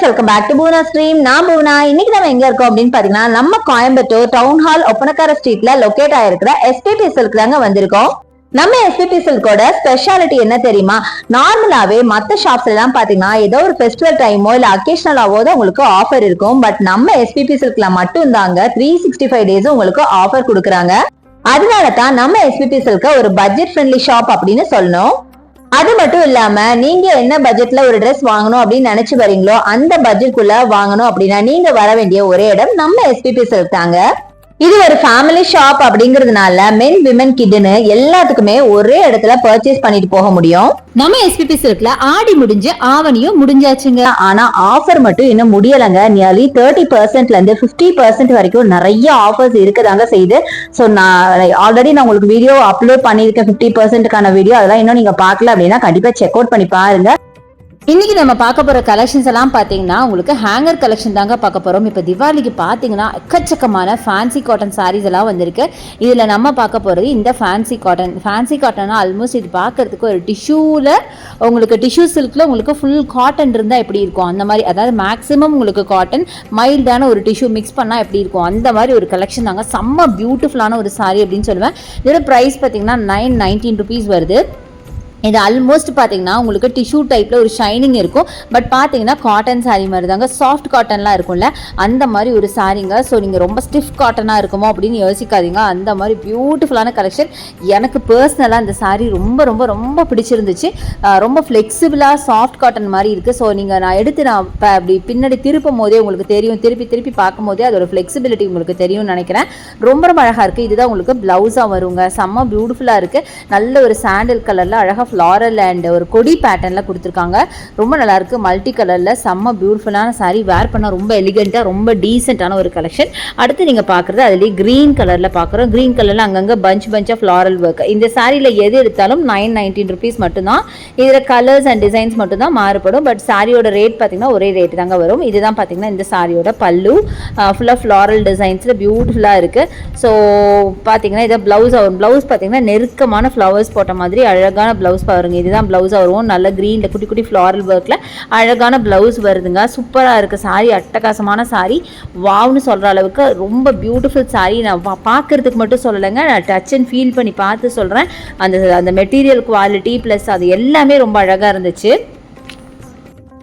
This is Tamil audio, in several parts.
Friends, welcome back to Poona stream. நான் பூனா. இன்னைக்கு நம்ம எங்க இருக்கோம் அப்படின்னு பாத்தீங்கன்னா, நம்ம கோயம்புத்தூர் டவுன் ஹால் ஒப்பனக்கார ஸ்ட்ரீட்ல லொகேட் ஆயிருக்கிற எஸ்பிபி சில்க் தாங்க வந்திருக்கோம். நம்ம எஸ்பிபி சில்கோட ஸ்பெஷாலிட்டி என்ன தெரியுமா? நார்மலாவே மத்த ஷாப்ஸ்ல எல்லாம் பாத்தீங்கன்னா ஏதோ ஒரு ஃபெஸ்டிவல் டைமோ இல்ல அக்கேஷனலாவோ தான் உங்களுக்கு ஆஃபர் இருக்கும். பட் நம்ம எஸ்பிபி சில்க்ல மட்டும் தாங்க 365 டேஸ் உங்களுக்கு ஆஃபர் கொடுக்குறாங்க. அதனால தான் நம்ம எஸ்பிபி சில்க ஒரு பட்ஜெட் ஃப்ரெண்ட்லி ஷாப் அப்படின்னு சொல்லணும். அது மட்டும் இல்லாம நீங்க என்ன பட்ஜெட்ல ஒரு ட்ரெஸ் வாங்கணும் அப்படின்னு நினைச்சு வரீங்களோ அந்த பட்ஜெட்குள்ள வாங்கணும் அப்படின்னா நீங்க வர வேண்டிய ஒரே இடம் நம்ம எஸ்பிபி சில்க் தாங்க. இது ஒரு ஃபேமிலி ஷாப் அப்படிங்கறதுனால மென் விமன் கிட்னு எல்லாத்துக்குமே ஒரே இடத்துல பர்ச்சேஸ் பண்ணிட்டு போக முடியும். நம்ம எஸ்பிபி சில்க்ல ஆடி முடிஞ்சு ஆவணியும் முடிஞ்சாச்சுங்க. ஆனா ஆஃபர் மட்டும் இன்னும் முடியலங்க. நியர்லி 30% இருந்து 50% வரைக்கும் நிறைய ஆஃபர்ஸ் இருக்கதாங்க செய்யுது. ஸோ நான் ஆல்ரெடி உங்களுக்கு வீடியோ அப்லோட் பண்ணியிருக்கேன் 50%க்கான வீடியோ. அதெல்லாம் இன்னும் நீங்க பார்க்கல அப்படின்னா கண்டிப்பா செக் அவுட் பண்ணி பாருங்க. இன்னைக்கு நம்ம பார்க்க போற கலெக்ஷன்ஸ் எல்லாம் பாத்தீங்கன்னா உங்களுக்கு ஹேங்கர் கலெக்ஷன் தாங்க பார்க்க போறோம். இப்ப திவாலிக்கு பாத்தீங்கன்னா எக்கச்சக்கமான ஃபேன்சி காட்டன் சாரீஸ் எல்லாம் வந்திருக்கு. இதுல நம்ம பார்க்க போறது இந்த ஃபேன்சி காட்டன் ஆல்மோஸ்ட் இது பார்க்கறதுக்கு ஒரு டிஷ்யூல உங்களுக்கு டிஷ்யூ சில்க்ல உங்களுக்கு ஃபுல் காட்டன் இருந்தா எப்படி இருக்கும் அந்த மாதிரி, அதாவது மேக்ஸிமம் உங்களுக்கு காட்டன் மைல்டான ஒரு டிஷ்யூ மிக்ஸ் பண்ணா எப்படி இருக்கும் அந்த மாதிரி ஒரு கலெக்ஷன் தாங்க. செம்ம பியூட்டிஃபுல்லான ஒரு சாரி அப்படின்னு சொல்லுவேன். இதோட பிரைஸ் பாத்தீங்கன்னா 919 rupees வருது. இது ஆல்மோஸ்ட் பார்த்தீங்கன்னா உங்களுக்கு டிஷ்யூ டைப்பில் ஒரு ஷைனிங் இருக்கும். பட் பார்த்தீங்கன்னா காட்டன் சாரீ மாதிரி தாங்க. சாஃப்ட் காட்டன்லாம் இருக்கும்ல அந்த மாதிரி ஒரு சாரீங்க. ஸோ நீங்கள் ரொம்ப ஸ்டிஃப் காட்டனாக இருக்குமோ அப்படின்னு யோசிக்காதீங்க. அந்த மாதிரி பியூட்டிஃபுல்லான கலெக்ஷன். எனக்கு பர்சனலாக இந்த சாரீ ரொம்ப ரொம்ப ரொம்ப பிடிச்சிருந்துச்சு. ரொம்ப ஃப்ளெக்சிபிளாக சாஃப்ட் காட்டன் மாதிரி இருக்குது. ஸோ நான் இப்போ அப்படி பின்னாடி திருப்பும் போதே உங்களுக்கு தெரியும், திருப்பி பார்க்கும் போதே அதோட ஃப்ளெக்சிபிலிட்டி உங்களுக்கு தெரியும்னு நினைக்கிறேன். ரொம்ப ரொம்ப அழகாக இருக்குது. இதுதான் உங்களுக்கு ப்ளவுஸாக வருங்க. செம்ம பியூட்டிஃபுல்லாக இருக்குது. நல்ல ஒரு சாண்டில் கலரில் அழகாக ஃப்ளாரல் அண்ட் ஒரு கொடி பேட்டர்ன்ல கொடுத்துருக்காங்க. ரொம்ப நல்லா இருக்கு. மல்டி கலர்ல செம்ம பியூட்டிஃபுல்லான சாரி. வேர் பண்ண ரொம்ப எலிகென்ட்டா ரொம்ப டீசென்ட்டான ஒரு கலெக்ஷன். அடுத்து நீங்க பாக்குறது அதுலயே கிரீன் கலர்ல பாக்குறோம். கிரீன் கலர்ல அங்கங்க பஞ்ச் ஃப்ளாரல் ஒர்க். இந்த சாரியில எது எடுத்தாலும் 919 rupees மட்டும்தான். இதுல கலர்ஸ் அண்ட் டிசைன்ஸ் மட்டும் தான் மாறுபடும். பட் சாரியோட ரேட் பாத்தீங்கன்னா ஒரே ரேட் தாங்க வரும். இதுதான் பாத்தீங்கன்னா இந்த சாரியோட பல்லு. ஃபுல்லா ஃப்ளாரல் டிசைன்ஸ்ல பியூட்டிஃபுல்லா இருக்கு. ஸோ பாத்தீங்கன்னா இதை பிளவுஸ் வரும். பிளவுஸ் பாத்தீங்கன்னா நெருக்கமான ஃப்ளவர்ஸ் போட்ட மாதிரி அழகான பிளவுஸ் பாருங்க. இதுதான் பிளவுஸ் வரும். நல்ல கிரீன்ல குட்டி குட்டி ஃப்ளாரல் ஒர்க்ல அழகான பிளவுஸ் வருதுங்க. சூப்பரா இருக்கு சாரி. அட்டகாசமான சாரி. வாவ்னு சொல்ற அளவுக்கு ரொம்ப பியூட்டிஃபுல் சாரி. நான் பார்க்கறதுக்கு மட்டும் சொல்லலைங்க, நான் டச் அண்ட் ஃபீல் பண்ணி பார்த்து சொல்றேன். அந்த மெட்டீரியல் குவாலிட்டி பிளஸ் அது எல்லாமே ரொம்ப அழகா இருந்துச்சு.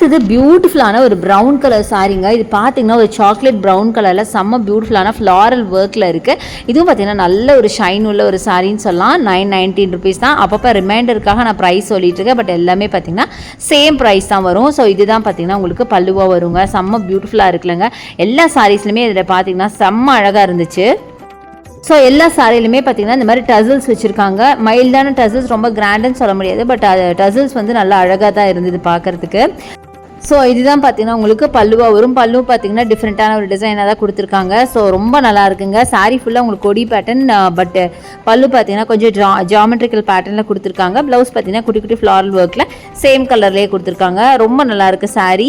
இது பியூட்டிஃபுல்லான ஒரு ப்ரௌன் கலர் சாரிங்க. இது பார்த்தீங்கன்னா ஒரு சாக்லேட் ப்ரௌன் கலரில் செம்ம பியூட்டிஃபுல்லான ஃப்ளாரல் ஒர்க்கில் இருக்குது. இதுவும் பார்த்தீங்கன்னா நல்ல ஒரு ஷைன் உள்ள ஒரு சாரின்னு சொல்லலாம். 919 rupees தான். அப்பப்போ ரிமைண்டருக்காக நான் ப்ரைஸ் சொல்லிட்டு இருக்கேன். பட் எல்லாமே பார்த்தீங்கன்னா சேம் ப்ரைஸ் தான் வரும். ஸோ இதுதான் பார்த்தீங்கன்னா உங்களுக்கு பல்லுவாக வருங்க. செம்ம பியூட்டிஃபுல்லாக இருக்குல்லங்க. எல்லா சாரீஸ்லையுமே இதில் பார்த்தீங்கன்னா செம்ம அழகாக இருந்துச்சு. ஸோ எல்லா சாரிலுமே பார்த்தீங்கன்னா இந்த மாதிரி டசல்ஸ் வச்சுருக்காங்க. மைல்டான டசல்ஸ், ரொம்ப கிராண்டுன்னு சொல்ல முடியாது. பட் டசல்ஸ் வந்து நல்லா அழகாக தான் இருந்தது பார்க்குறதுக்கு. ஸோ இதுதான் பார்த்தீங்கன்னா உங்களுக்கு பல்லுவாக வரும். பல்லு பார்த்தீங்கன்னா டிஃப்ரெண்ட்டான ஒரு டிசைனாக தான் கொடுத்துருக்காங்க. ஸோ ரொம்ப நல்லா இருக்குங்க. சாரீ ஃபுல்லாக உங்களுக்கு கொடி பேட்டர்ன். பட் பல்லு பார்த்தீங்கன்னா கொஞ்சம் ஜாமெட்ரிக்கல் பேட்டர்னில் கொடுத்துருக்காங்க. ப்ளவுஸ் பார்த்தீங்கன்னா குட்டி குட்டி ஃப்ளாரல் ஒர்க்கில் சேம் கலர்லேயே கொடுத்துருக்காங்க. ரொம்ப நல்லா இருக்குது சாரீ.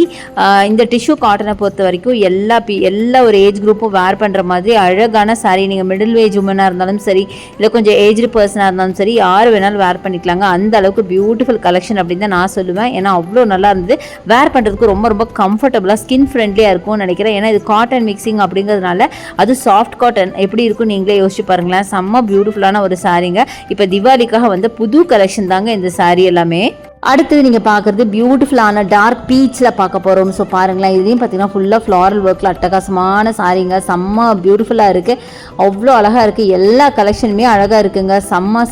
இந்த டிஷ்யூ காட்டனை பொறுத்த வரைக்கும் எல்லா ஒரு ஏஜ் குரூப்பும் வேர் பண்ணுற மாதிரி அழகான சாரீ. நீங்கள் மிடில் ஏஜ் உமனாக இருந்தாலும் சரி, இல்லை கொஞ்சம் ஏஜ்டு பர்சனாக இருந்தாலும் சரி, யார் வேணாலும் வேர் பண்ணிக்கலாங்க. அந்த அளவுக்கு பியூட்டிஃபுல் கலெக்ஷன் அப்படின்னு தான் நான் சொல்லுவேன். ஏன்னா அவ்வளோ நல்லா இருந்தது. வேர் பண்ணுறதுக்கு ரொம்ப ரொம்ப கம்ஃபர்டபுளாக ஸ்கின் ஃப்ரெண்ட்லியாக இருக்கும்னு நினைக்கிறேன். ஏன்னா இது காட்டன் மிக்சிங் அப்படிங்கிறதுனால அது சாஃப்ட் காட்டன் எப்படி இருக்கும் நீங்களே யோசிச்சு பாருங்களேன். செம்ம பியூட்டிஃபுல்லான ஒரு சாரீங்க. இப்போ திவாலிக்காக வந்து புது கலெக்ஷன் தாங்க இந்த சாரீ எல்லாமே. அடுத்தது நீங்கள் பார்க்குறது பியூட்டிஃபுல்லான டார்க் பீச்சில் பார்க்க போகிறோம். ஸோ பாருங்களேன், இதுலேயும் பார்த்தீங்கன்னா ஃபுல்லாக ஃப்ளாரல் ஒர்க்கில் அட்டகாசமான சாரீங்க. செம்ம பியூட்டிஃபுல்லாக இருக்குது. அவ்வளோ அழகாக இருக்குது. எல்லா கலெக்ஷனுமே அழகாக இருக்குங்க.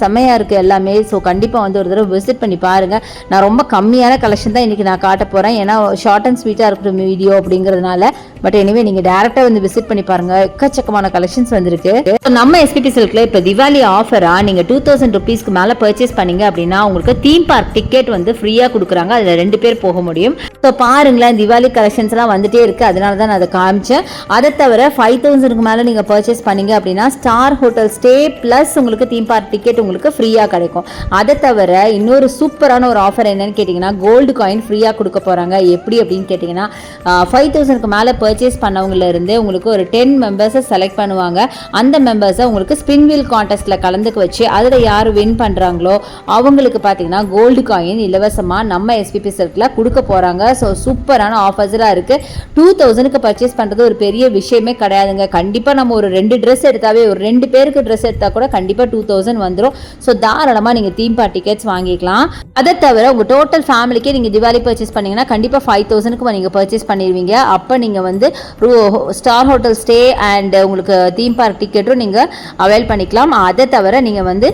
செம்மையாக இருக்குது எல்லாமே. ஸோ கண்டிப்பாக வந்து ஒரு தடவை விசிட் பண்ணி பாருங்கள். நான் ரொம்ப கம்மியான கலெக்ஷன் தான் இன்றைக்கி நான் காட்ட போகிறேன். ஏன்னா ஷார்ட் அண்ட் ஸ்வீட்டாக இருக்கிற வீடியோ அப்படிங்கிறதுனால. பட் எனிவே நீங்கள் டேரெக்டாக வந்து விசிட் பண்ணி பாருங்கள். எக்கச்சக்கமான கலெக்ஷன்ஸ் வந்திருக்கு. நம்ம எஸ்பிபி சில்க்ல இப்போ திவாலி ஆஃபராக நீங்கள் 2000 rupeesக்கு மேலே பர்ச்சேஸ் பண்ணீங்க அப்படின்னா உங்களுக்கு தீம் பார்க் டிக்கெட் வந்து ஃப்ரீயாக கொடுக்குறாங்க. அதில் 2 பேர் போக முடியும். ஸோ பாருங்களேன், திவாலி கலெக்ஷன்ஸ் எல்லாம் வந்துட்டே இருக்கு. அதனால தான் நான் அதை காமிச்சேன். அதை தவிர 5000க்கு மேலே நீங்கள் பர்ச்சேஸ் பண்ணீங்க அப்படின்னா ஸ்டார் ஹோட்டல் ஸ்டே பிளஸ் உங்களுக்கு தீம் பார்க் டிக்கெட் உங்களுக்கு ஃப்ரீயாக கிடைக்கும். அதை தவிர இன்னொரு சூப்பரான ஒரு ஆஃபர் என்னன்னு கேட்டிங்கன்னா கோல்டு காயின் ஃப்ரீயாக கொடுக்க போகிறாங்க. எப்படி அப்படின்னு கேட்டிங்கன்னா 5000க்கு மேலே பர்ச்சேஸ் பண்ணவங்கள இருந்து உங்களுக்கு ஒரு 10 மெம்பர்ஸை செலக்ட் பண்ணுவாங்க. அந்த மெம்பர்ஸை உங்களுக்கு ஸ்பின் வீல் கான்டெஸ்ட்டில் கலந்துக்க வச்சு அதில் யார் வின் பண்ணுறாங்களோ அவங்களுக்கு பார்த்தீங்கன்னா கோல்டு காயின் இலவசமாக நம்ம எஸ்பிபி சில்கில் கொடுக்க போகிறாங்க. ஸோ சூப்பரான ஆஃபர்ஸ்லாம் இருக்குது. 2000க்கு பர்ச்சேஸ் பண்ணுறது ஒரு பெரிய விஷயமே கிடையாதுங்க. கண்டிப்பாக நம்ம ஒரு 2 ட்ரெஸ் எடுத்தாவே, ஒரு 2 பேருக்கு ட்ரெஸ் எடுத்தால் கூட கண்டிப்பாக 2000 வந்துடும். ஸோ தாராளமாக நீங்கள் தீம் பார்க் டிக்கெட்ஸ் வாங்கிக்கலாம். அதை தவிர உங்கள் டோட்டல் ஃபேமிலிக்கே நீங்கள் திவாலி பர்ச்சேஸ் பண்ணிங்கன்னா கண்டிப்பாக 5000க்கு நீங்கள் பர்ச்சேஸ் பண்ணிடுவீங்க. அப்போ நீங்கள் வந்து ஸ்டார் ஹோட்டல் ஸ்டே அண்ட் உங்களுக்கு தீம் பார்க் டிக்கெட்டும் நீங்கள் அவைல் பண்ணிக்கலாம். அதை தவிர நீங்கள் வந்து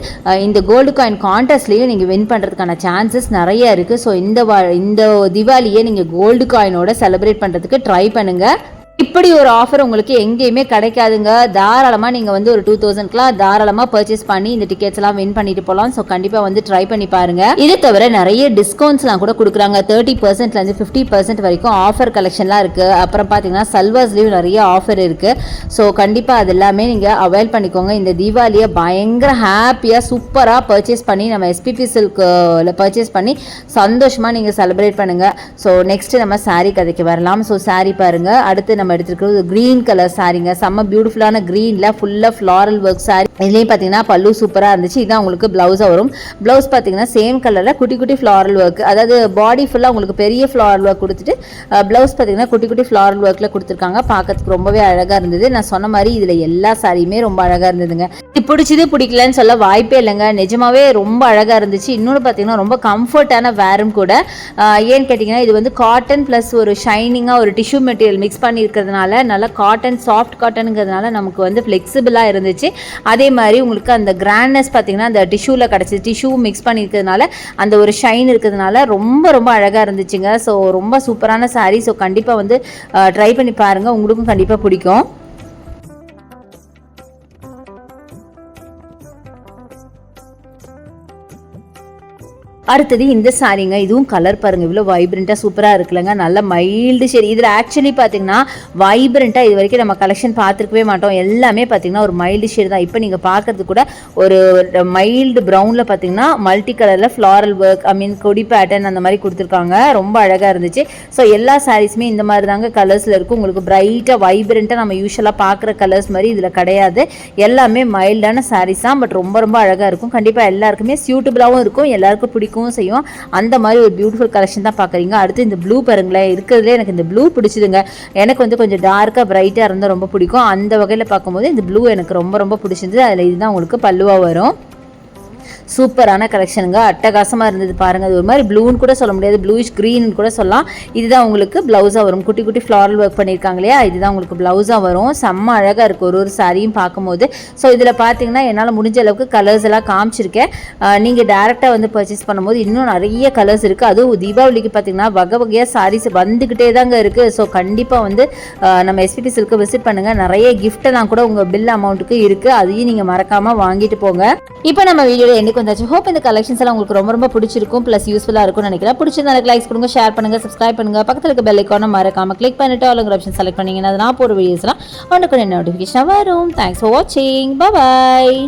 இந்த கோல்டு காயின் கான்டெஸ்ட்லேயும் நீங்கள் வின் பண்ணுறதுக்கான சான்சஸ் நிறைய இருக்குது. ஸோ இந்த திவாலியை நீங்கள் கோல்டு காயினோட செலிப்ரேட் பண்ணுறதுக்கு ட்ரை பண்ணுங்கள். இப்படி ஒரு ஆஃபர் உங்களுக்கு எங்கேயுமே கிடைக்காதுங்க. தாராளமாக நீங்கள் வந்து ஒரு 2000க்குலாம் தாராளமாக பர்ச்சேஸ் பண்ணி இந்த டிக்கெட்ஸ் எல்லாம் வின் பண்ணிட்டு போகலாம். ஸோ கண்டிப்பாக வந்து ட்ரை பண்ணி பாருங்க. இதை தவிர நிறைய டிஸ்கவுண்ட்ஸ்லாம் கூட கொடுக்குறாங்க. 30%லேருந்து 50% வரைக்கும் ஆஃபர் கலெக்ஷன்லாம் இருக்குது. அப்புறம் பார்த்தீங்கன்னா சல்வாஸ்லேயும் நிறைய ஆஃபர் இருக்குது. ஸோ கண்டிப்பாக அது எல்லாமே நீங்கள் அவைல் பண்ணிக்கோங்க. இந்த தீபாவளியை பயங்கர ஹாப்பியாக சூப்பராக பர்ச்சேஸ் பண்ணி நம்ம எஸ்பிபி சில்கில் பர்ச்சேஸ் பண்ணி சந்தோஷமாக நீங்கள் செலிப்ரேட் பண்ணுங்கள். ஸோ நெக்ஸ்ட் நம்ம சாரீ கதைக்கு வரலாம். ஸோ சாரீ பாருங்கள். அடுத்து நம்ம எடுத்துருக்கிறது கிரீன் கலர் சாரீங்க. செம்ம பியூட்டிஃபுல்லான கிரீன்ல ஃபுல்லா ஃப்ளாரல் ஒர்க் சாரி. இதுலயும் பாத்தீங்கன்னா பல்லு சூப்பரா இருந்துச்சு. இதான் உங்களுக்கு பிளவுஸா வரும். பிளவுஸ் பாத்தீங்கன்னா சேம் கலர்ல குட்டி குட்டி ஃப்ளாரல் ஒர்க், அதாவது பாடி ஃபுல்லா உங்களுக்கு பெரிய ஃப்ளாரல் ஒர்க் கொடுத்துட்டு பிளவுஸ் பாத்தீங்கன்னா குட்டி குட்டி ஃப்ளாரல் ஒர்க்ல கொடுத்துருக்காங்க. பார்க்கறதுக்கு ரொம்பவே அழகா இருந்தது. நான் சொன்ன மாதிரி இதுல எல்லா சாரியுமே ரொம்ப அழகா இருந்ததுங்க. இது பிடிச்சது பிடிக்கலன்னு சொல்ல வாய்ப்பே இல்லைங்க. நிஜமாவே ரொம்ப அழகா இருந்துச்சு. இன்னொன்று பாத்தீங்கன்னா ரொம்ப கம்ஃபர்டான வேரும் கூட. ஏன்னு கேட்டீங்கன்னா இது வந்து காட்டன் பிளஸ் ஒரு ஷைனிங்கா ஒரு டிஷ்யூ மெட்டீரியல் மிக்ஸ் பண்ணி இருக்கிறதுனால நல்லா காட்டன் சாஃப்ட் காட்டனுங்கிறதுனால நமக்கு வந்து ஃப்ளெக்சிபிளாக இருந்துச்சு. அதே மாதிரி உங்களுக்கு அந்த கிராண்ட்னஸ் பார்த்தீங்கன்னா அந்த டிஷ்யூவில் கிடச்சி டிஷ்யூ மிக்ஸ் பண்ணியிருக்கிறதுனால அந்த ஒரு ஷைன் இருக்கிறதுனால ரொம்ப ரொம்ப அழகாக இருந்துச்சுங்க. ஸோ ரொம்ப சூப்பரான சாரீ. ஸோ கண்டிப்பாக வந்து ட்ரை பண்ணி பாருங்கள், உங்களுக்கும் கண்டிப்பாக பிடிக்கும். அடுத்தது இந்த சாரீங்க. இதுவும் கலர் பாருங்கள், இவ்வளோ வைப்ரண்ட்டாக சூப்பராக இருக்குல்லங்க. நல்ல மைல்டு ஷேட். இதில் ஆக்சுவலி பார்த்தீங்கன்னா வைப்ரண்ட்டாக இது வரைக்கும் நம்ம கலெக்ஷன் பார்த்துருக்கவே மாட்டோம். எல்லாமே பார்த்தீங்கன்னா ஒரு மைல்டு ஷேட் தான். இப்போ நீங்கள் பார்க்கறது கூட ஒரு மைல்டு ப்ரௌனில் பார்த்தீங்கன்னா மல்டி கலரில் ஃப்ளாரல் ஒர்க், கொடி பேட்டர்ன் அந்த மாதிரி கொடுத்துருக்காங்க. ரொம்ப அழகாக இருந்துச்சு. ஸோ எல்லா சாரீஸுமே இந்த மாதிரி தாங்க கலர்ஸில் இருக்கும். உங்களுக்கு பிரைட்டாக வைப்ரண்ட்டாக நம்ம யூஸ்வலாக பார்க்குற கலர்ஸ் மாதிரி இதில் கிடையாது. எல்லாமே மைல்டான சாரீஸ் தான். பட் ரொம்ப ரொம்ப அழகாக இருக்கும். கண்டிப்பாக எல்லாருக்குமே சூட்டபுளாகவும் இருக்கும், எல்லாருக்கும் பிடிக்கும் செய்யும். அந்த மாதிரி ஒரு பியூட்டிஃபுல் கலெக்ஷன் தான் பார்க்குறீங்க. அடுத்து இந்த ப்ளூ பாருங்களேன். இருக்கிறதுலே எனக்கு இந்த ப்ளூ பிடிச்சிதுங்க. எனக்கு வந்து கொஞ்சம் டார்க்காக பிரைட்டாக இருந்தால் ரொம்ப பிடிக்கும். அந்த வகையில் பார்க்கும்போது இந்த ப்ளூ எனக்கு ரொம்ப ரொம்ப பிடிச்சிருந்தது. அதில் இதுதான் உங்களுக்கு பல்லுவாக வரும். சூப்பரான கலெக்ஷனுங்க. அட்டகாசமாக இருந்தது பாருங்கள். அது ஒரு மாதிரி ப்ளூன்னு கூட சொல்ல முடியாது, ப்ளூயிஷ் க்ரீன் கூட சொல்லலாம். இதுதான் உங்களுக்கு ப்ளவுஸாக வரும். குட்டி குட்டி ஃப்ளாரல் ஒர்க் பண்ணியிருக்காங்க இல்லையா, இதுதான் உங்களுக்கு ப்ளவுஸாக வரும். செம்ம அழகாக இருக்குது ஒரு சாரியும் பார்க்கும்போது. ஸோ இதில் பார்த்தீங்கன்னா என்னால் முடிஞ்ச அளவுக்கு கலர்ஸ் எல்லாம் காமிச்சிருக்கேன். நீங்கள் டேரெக்டாக வந்து பர்ச்சேஸ் பண்ணும்போது இன்னும் நிறைய கலர்ஸ் இருக்குது. அதுவும் தீபாவளிக்கு பார்த்தீங்கன்னா வகை வகையாக சாரீஸ் வந்துக்கிட்டே தாங்க இருக்குது. ஸோ கண்டிப்பாக வந்து நம்ம எஸ்பிபி சில்க்கு விசிட் பண்ணுங்கள். நிறைய கிஃப்டெல்லாம் கூட உங்கள் பில் அமௌண்ட்டுக்கு இருக்குது. அதையும் நீங்கள் மறக்காமல் வாங்கிட்டு போங்க. இப்போ நம்ம வீடியோவில் எனக்கு வந்தாச்சு. ஹோப் இந்த கலெக்ஷன்ஸ் எல்லாம் உங்களுக்கு ரொம்ப ரொம்ப பிடிச்சிருக்கும், ப்ளஸ் யூஸ்ஃபுல்லாக இருக்கும்னு நினைக்கிறேன். பிடிச்சிருந்தா லைக்ஸ் கொடுங்க, ஷேர் பண்ணுங்க, சப்ஸ்கிரைப் பண்ணுங்க. பக்கத்தில் இருக்க பெல் ஐக்கானை மறக்காம கிளிக் பண்ணிட்டு ஆளுங்கிற ஆப்ஷன் செலக்ட் பண்ணீங்கன்னா நான் போகிற வீடியோஸ்லாம் உடனே நோட்டிஃபிகேஷன் வரும். தேங்க்ஸ் ஃபார் வாட்சிங். பாய்.